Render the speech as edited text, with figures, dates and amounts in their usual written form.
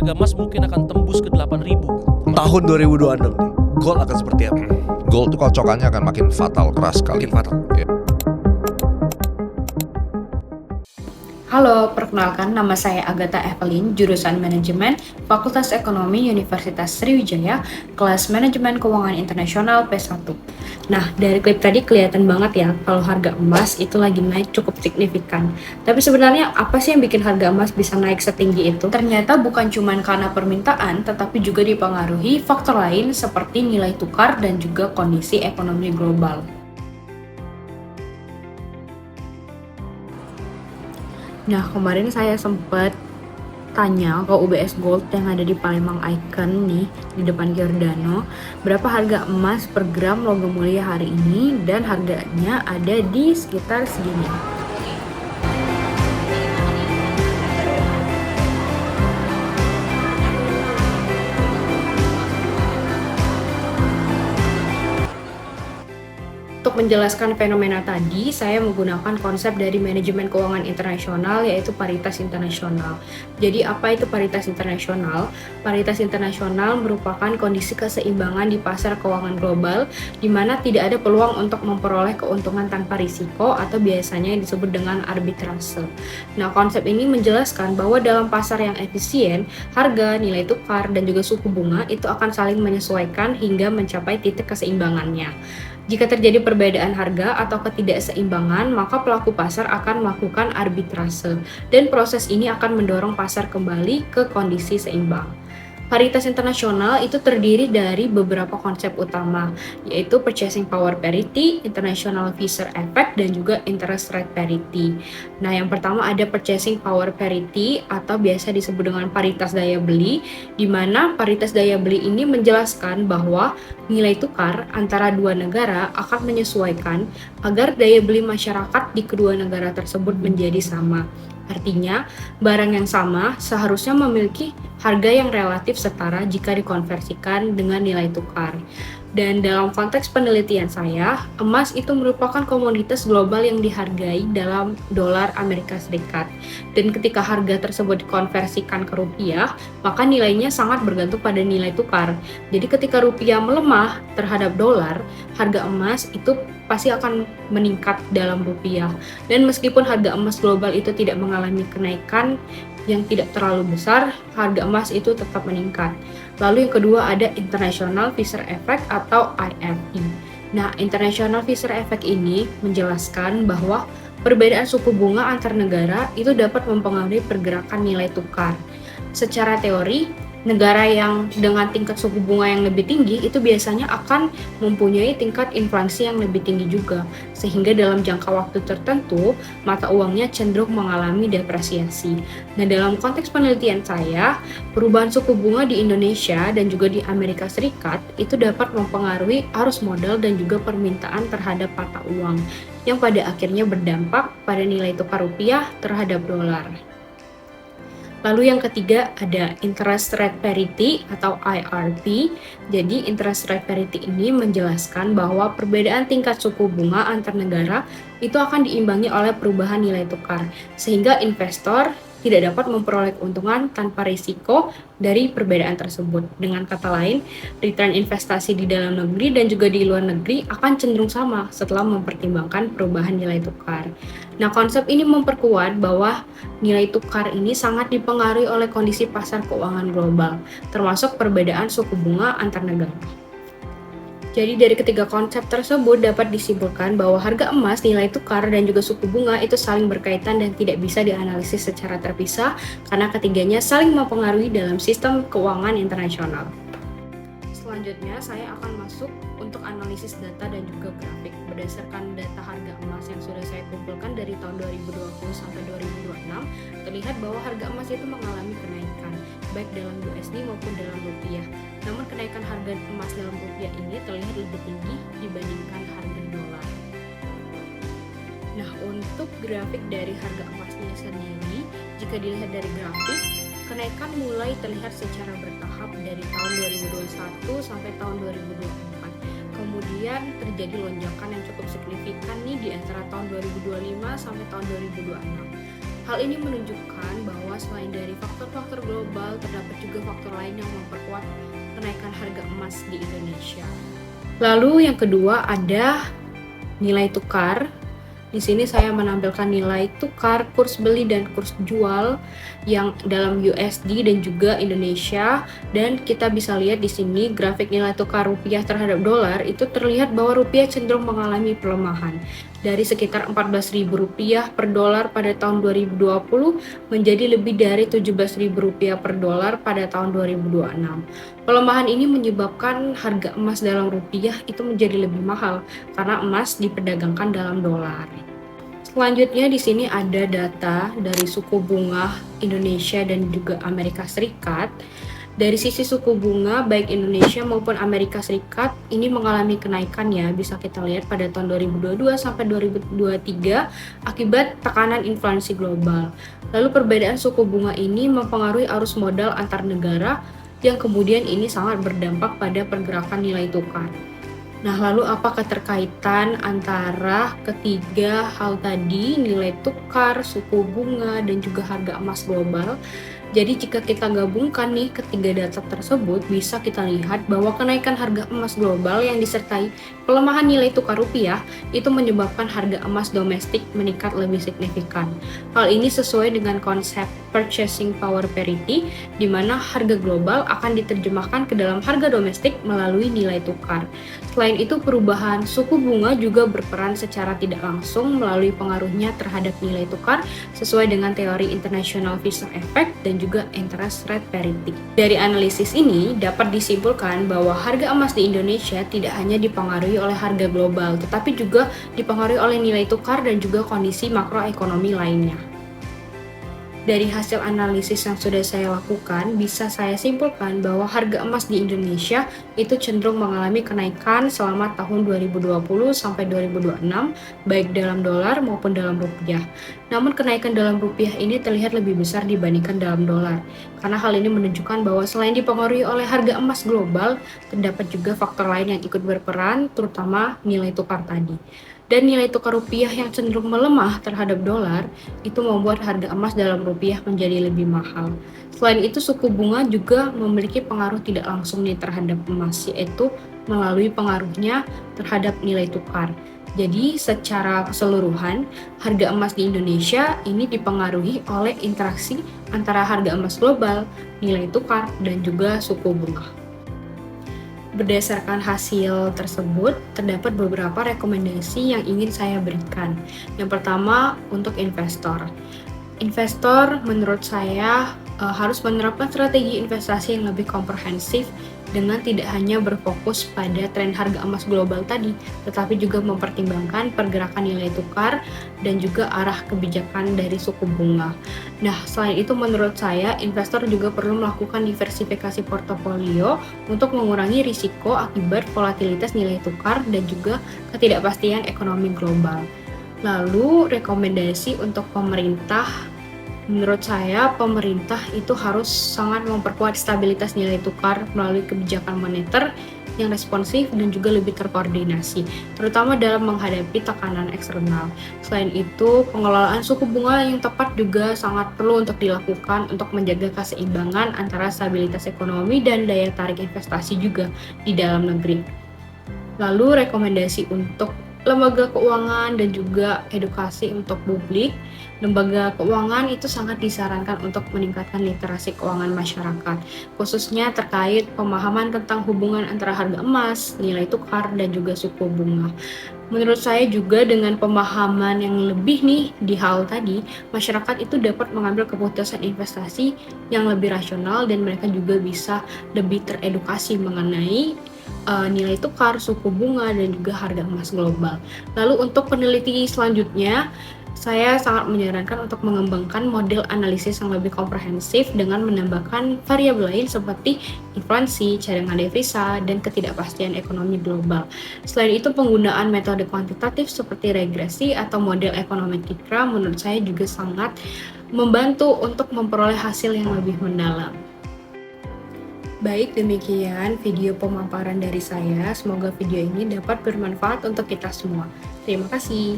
harga emas mungkin akan tembus ke 8.000. Tahun 2026 nih, gold akan seperti apa? Gold tuh kocokannya akan makin fatal, keras sekali. Makin fatal. Halo, perkenalkan nama saya Agatha Evelyn, jurusan Manajemen, Fakultas Ekonomi Universitas Sriwijaya, kelas Manajemen Keuangan Internasional P1. Nah, dari klip tadi kelihatan banget ya kalau harga emas itu lagi naik cukup signifikan. Tapi sebenarnya apa sih yang bikin harga emas bisa naik setinggi itu? Ternyata bukan cuma karena permintaan, tetapi juga dipengaruhi faktor lain seperti nilai tukar dan juga kondisi ekonomi global. Nah, kemarin saya sempat tanya ke UBS Gold yang ada di Palembang Icon nih, di depan Giordano, berapa harga emas per gram logam mulia hari ini, dan harganya ada di sekitar segini. Untuk menjelaskan fenomena tadi, saya menggunakan konsep dari manajemen keuangan internasional, yaitu paritas internasional. Jadi apa itu paritas internasional? Paritas internasional merupakan kondisi keseimbangan di pasar keuangan global, di mana tidak ada peluang untuk memperoleh keuntungan tanpa risiko atau biasanya yang disebut dengan arbitrase. Nah, konsep ini menjelaskan bahwa dalam pasar yang efisien, harga, nilai tukar, dan juga suku bunga itu akan saling menyesuaikan hingga mencapai titik keseimbangannya. Jika terjadi perbedaan harga atau ketidakseimbangan, maka pelaku pasar akan melakukan arbitrase, dan proses ini akan mendorong pasar kembali ke kondisi seimbang. Paritas internasional itu terdiri dari beberapa konsep utama, yaitu purchasing power parity, international Fisher effect, dan juga interest rate parity. Nah, yang pertama ada purchasing power parity atau biasa disebut dengan paritas daya beli, di mana paritas daya beli ini menjelaskan bahwa nilai tukar antara dua negara akan menyesuaikan agar daya beli masyarakat di kedua negara tersebut menjadi sama. Artinya, barang yang sama seharusnya memiliki harga yang relatif setara jika dikonversikan dengan nilai tukar. Dan dalam konteks penelitian saya, emas itu merupakan komoditas global yang dihargai dalam dolar Amerika Serikat. Dan ketika harga tersebut dikonversikan ke rupiah, maka nilainya sangat bergantung pada nilai tukar. Jadi ketika rupiah melemah terhadap dolar, harga emas itu pasti akan meningkat dalam rupiah. Dan meskipun harga emas global itu tidak mengalami kenaikan yang tidak terlalu besar, harga emas itu tetap meningkat. Lalu yang kedua ada International Fisher Effect atau IFE. Nah, International Fisher Effect ini menjelaskan bahwa perbedaan suku bunga antar negara itu dapat mempengaruhi pergerakan nilai tukar. Secara teori, negara yang dengan tingkat suku bunga yang lebih tinggi itu biasanya akan mempunyai tingkat inflasi yang lebih tinggi juga, sehingga dalam jangka waktu tertentu mata uangnya cenderung mengalami depresiasi. Nah, dalam konteks penelitian saya, perubahan suku bunga di Indonesia dan juga di Amerika Serikat itu dapat mempengaruhi arus modal dan juga permintaan terhadap mata uang, yang pada akhirnya berdampak pada nilai tukar rupiah terhadap dolar. Lalu yang ketiga ada interest rate parity atau IRP. Jadi interest rate parity ini menjelaskan bahwa perbedaan tingkat suku bunga antar negara itu akan diimbangi oleh perubahan nilai tukar, sehingga investor tidak dapat memperoleh keuntungan tanpa risiko dari perbedaan tersebut. Dengan kata lain, return investasi di dalam negeri dan juga di luar negeri akan cenderung sama setelah mempertimbangkan perubahan nilai tukar. Nah, konsep ini memperkuat bahwa nilai tukar ini sangat dipengaruhi oleh kondisi pasar keuangan global, termasuk perbedaan suku bunga antar negara. Jadi dari ketiga konsep tersebut dapat disimpulkan bahwa harga emas, nilai tukar, dan juga suku bunga itu saling berkaitan dan tidak bisa dianalisis secara terpisah karena ketiganya saling mempengaruhi dalam sistem keuangan internasional. Selanjutnya saya akan masuk untuk analisis data dan juga grafik. Berdasarkan data harga emas yang sudah saya kumpulkan dari tahun 2020 sampai 2026, terlihat bahwa harga emas itu mengalami kenaikan, baik dalam USD maupun dalam rupiah. Namun kenaikan harga emas dalam rupiah ini terlihat lebih tinggi dibandingkan harga dolar. Nah, untuk grafik dari harga emasnya sendiri, jika dilihat dari grafik, kenaikan mulai terlihat secara bertahap dari tahun 2021 sampai tahun 2024. Kemudian terjadi lonjakan yang cukup signifikan nih di antara tahun 2025 sampai tahun 2026. Hal ini menunjukkan bahwa selain dari faktor-faktor global, terdapat juga faktor lain yang memperkuat kenaikan harga emas di Indonesia. Lalu yang kedua ada nilai tukar. Di sini saya menampilkan nilai tukar, kurs beli dan kurs jual yang dalam USD dan juga Indonesia, dan kita bisa lihat di sini grafik nilai tukar rupiah terhadap dolar itu terlihat bahwa rupiah cenderung mengalami pelemahan dari sekitar Rp14.000 per dolar pada tahun 2020 menjadi lebih dari Rp17.000 per dolar pada tahun 2026. Pelemahan ini menyebabkan harga emas dalam rupiah itu menjadi lebih mahal karena emas diperdagangkan dalam dolar. Selanjutnya di sini ada data dari suku bunga Indonesia dan juga Amerika Serikat. Dari sisi suku bunga baik Indonesia maupun Amerika Serikat ini mengalami kenaikan ya, bisa kita lihat pada tahun 2022 sampai 2023 akibat tekanan inflasi global. Lalu perbedaan suku bunga ini mempengaruhi arus modal antar negara yang kemudian ini sangat berdampak pada pergerakan nilai tukar. Nah, lalu apa keterkaitan antara ketiga hal tadi, nilai tukar, suku bunga, dan juga harga emas global? Jadi jika kita gabungkan nih ketiga data tersebut, bisa kita lihat bahwa kenaikan harga emas global yang disertai pelemahan nilai tukar rupiah itu menyebabkan harga emas domestik meningkat lebih signifikan. Hal ini sesuai dengan konsep purchasing power parity, di mana harga global akan diterjemahkan ke dalam harga domestik melalui nilai tukar. Selain itu, perubahan suku bunga juga berperan secara tidak langsung melalui pengaruhnya terhadap nilai tukar sesuai dengan teori International Fisher Effect dan juga interest rate parity. Dari analisis ini dapat disimpulkan bahwa harga emas di Indonesia tidak hanya dipengaruhi oleh harga global, tetapi juga dipengaruhi oleh nilai tukar dan juga kondisi makroekonomi lainnya. Dari hasil analisis yang sudah saya lakukan, bisa saya simpulkan bahwa harga emas di Indonesia itu cenderung mengalami kenaikan selama tahun 2020 sampai 2026, baik dalam dolar maupun dalam rupiah. Namun kenaikan dalam rupiah ini terlihat lebih besar dibandingkan dalam dolar, karena hal ini menunjukkan bahwa selain dipengaruhi oleh harga emas global, terdapat juga faktor lain yang ikut berperan, terutama nilai tukar tadi. Dan nilai tukar rupiah yang cenderung melemah terhadap dolar itu membuat harga emas dalam rupiah menjadi lebih mahal. Selain itu, suku bunga juga memiliki pengaruh tidak langsung nih terhadap emas, yaitu melalui pengaruhnya terhadap nilai tukar. Jadi secara keseluruhan, harga emas di Indonesia ini dipengaruhi oleh interaksi antara harga emas global, nilai tukar, dan juga suku bunga. Berdasarkan hasil tersebut, terdapat beberapa rekomendasi yang ingin saya berikan. Yang pertama, untuk investor. Investor menurut saya harus menerapkan strategi investasi yang lebih komprehensif dengan tidak hanya berfokus pada tren harga emas global tadi, tetapi juga mempertimbangkan pergerakan nilai tukar dan juga arah kebijakan dari suku bunga. Nah, selain itu menurut saya, investor juga perlu melakukan diversifikasi portofolio untuk mengurangi risiko akibat volatilitas nilai tukar dan juga ketidakpastian ekonomi global. Lalu, rekomendasi untuk pemerintah. Menurut saya, pemerintah itu harus sangat memperkuat stabilitas nilai tukar melalui kebijakan moneter yang responsif dan juga lebih terkoordinasi, terutama dalam menghadapi tekanan eksternal. Selain itu, pengelolaan suku bunga yang tepat juga sangat perlu untuk dilakukan untuk menjaga keseimbangan antara stabilitas ekonomi dan daya tarik investasi juga di dalam negeri. Lalu, rekomendasi untuk lembaga keuangan dan juga edukasi untuk publik. Lembaga keuangan itu sangat disarankan untuk meningkatkan literasi keuangan masyarakat, khususnya terkait pemahaman tentang hubungan antara harga emas, nilai tukar, dan juga suku bunga. Menurut saya juga dengan pemahaman yang lebih nih di hal tadi, masyarakat itu dapat mengambil keputusan investasi yang lebih rasional dan mereka juga bisa lebih teredukasi mengenai nilai tukar, suku bunga, dan juga harga emas global. Lalu untuk peneliti selanjutnya, saya sangat menyarankan untuk mengembangkan model analisis yang lebih komprehensif dengan menambahkan variabel lain seperti inflasi, cadangan devisa, dan ketidakpastian ekonomi global. Selain itu, penggunaan metode kuantitatif seperti regresi atau model ekonomi Kikra menurut saya juga sangat membantu untuk memperoleh hasil yang lebih mendalam. Baik, demikian video pemaparan dari saya. Semoga video ini dapat bermanfaat untuk kita semua. Terima kasih.